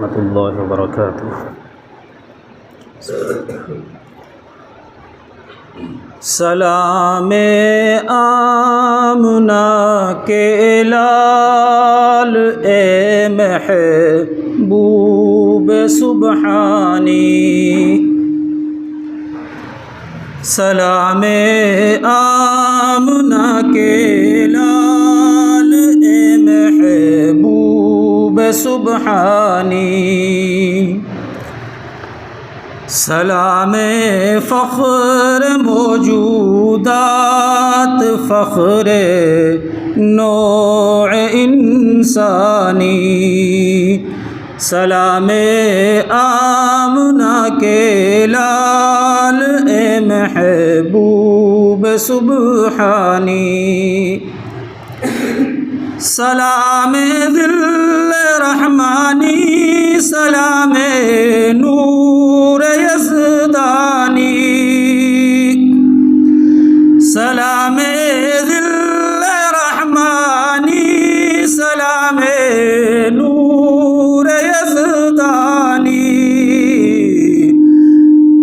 ورحمۃ اللہ وبرکاتہ۔ سلام آمنہ کے لال اے محبوب سبحانی، سلام آمنہ کے لال اے محبوب سبحانی، سلام فخر موجودات، فخر نوع انسانی، سلام آمنہ کے لال اے محبوب سبحانی، سلام ذل رحمانی، سلام نور یزدانی، سلام ذل رحمانی، سلام نور یزدانی،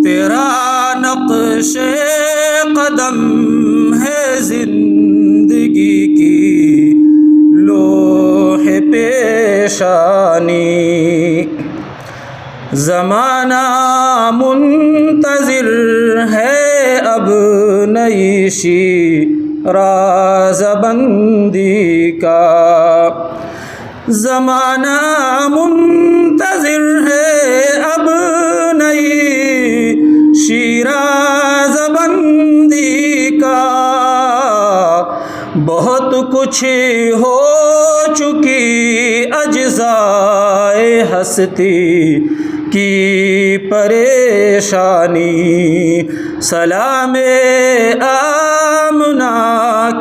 تیرا نقش قدم ہے زندگی کی لوح پیشانی، زمانہ منتظر ہے اب نئی شیراز بندی کا، زمانہ منتظر ہے اب نئی شیراز بندی کا، بہت کچھ ہو چکی اجزائے ہستی کی پریشانی، سلام آمنہ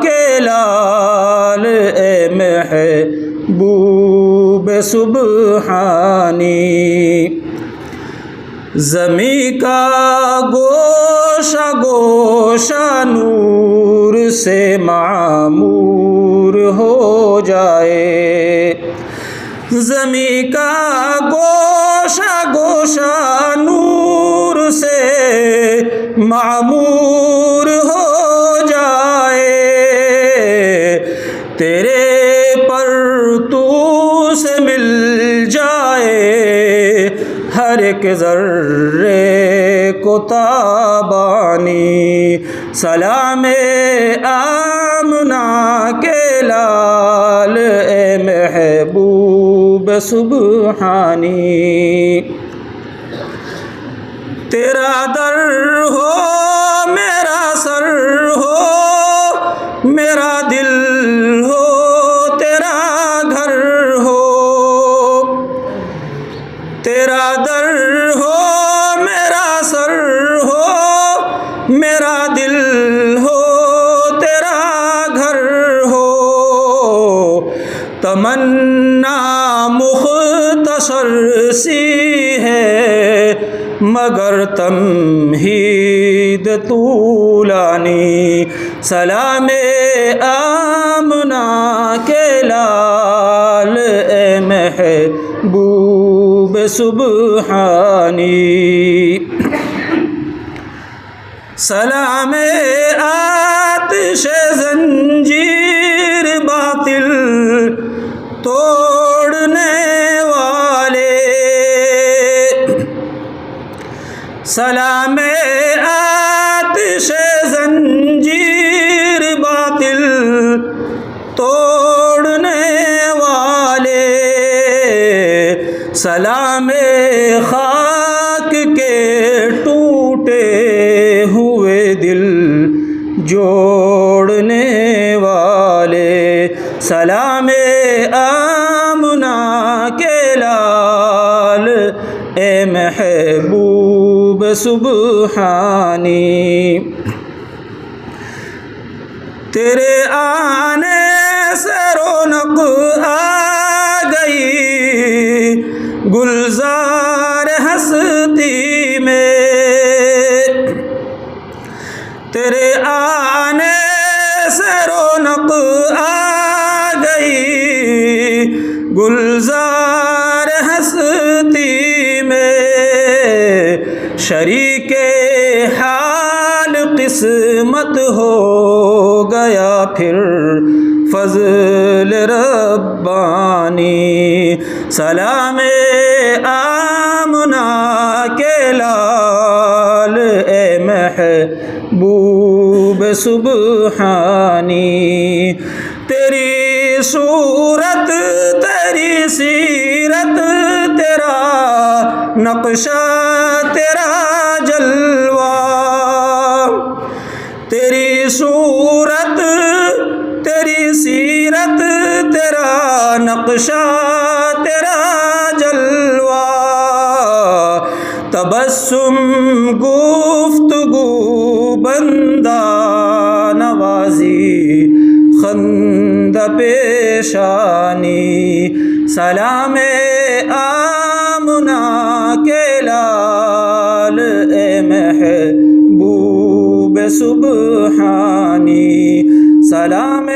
کے لال اے محبوب سبحانی، زمیں کا گوشہ گوشہ نور سے معمور ہو جائے، زمیں کا گوشہ گوشہ نور سے معمور ہو جائے، تیرے پرتو سے مل جائے ہر ایک ذرے کو تابانی، سلام آمنہ کے لال اے محبوب سبحانی، تیرا در ہو میرا سر ہو، میرا دل ہو تیرا گھر ہو، تیرا در ہو میرا سر ہو، میرا دل ہو تیرا گھر ہو، تمنا مختصر سی ہے مگر تمہید طولانی، سلام آمنہ کے لال اے محبوب سبحانی، سلام آتش زنجیر باطل توڑنے والے، سلام آتش زنجیر باطل توڑنے والے، سلام خاک کے ٹوٹے ہوئے دل جوڑنے والے، سلام آمنہ کے لال اے محبوب سبحانی، تیرے آنے سے رونق آ گئی گلزار ہستی میں، تیرے آنے سے رونق آ گئی گلزار ہستی شریک حال قسمت ہو گیا پھر فضل ربانی. سلام آمنہ کے لال اے محبوب سبحانی. تیری صورت تیری سیرت تیرا نقشہ تیرا جلوہ. تیری صورت تیری سیرت تیرا نقشہ تیرا جلوہ. تبسم گفتگو بندہ نوازی خند پیشانی. سلام آمنہ کے لال اے محبوب سبحانی. سلام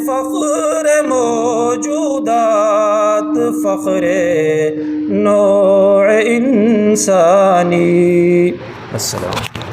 فخر موجودات فخر نوع انسانی. السلام.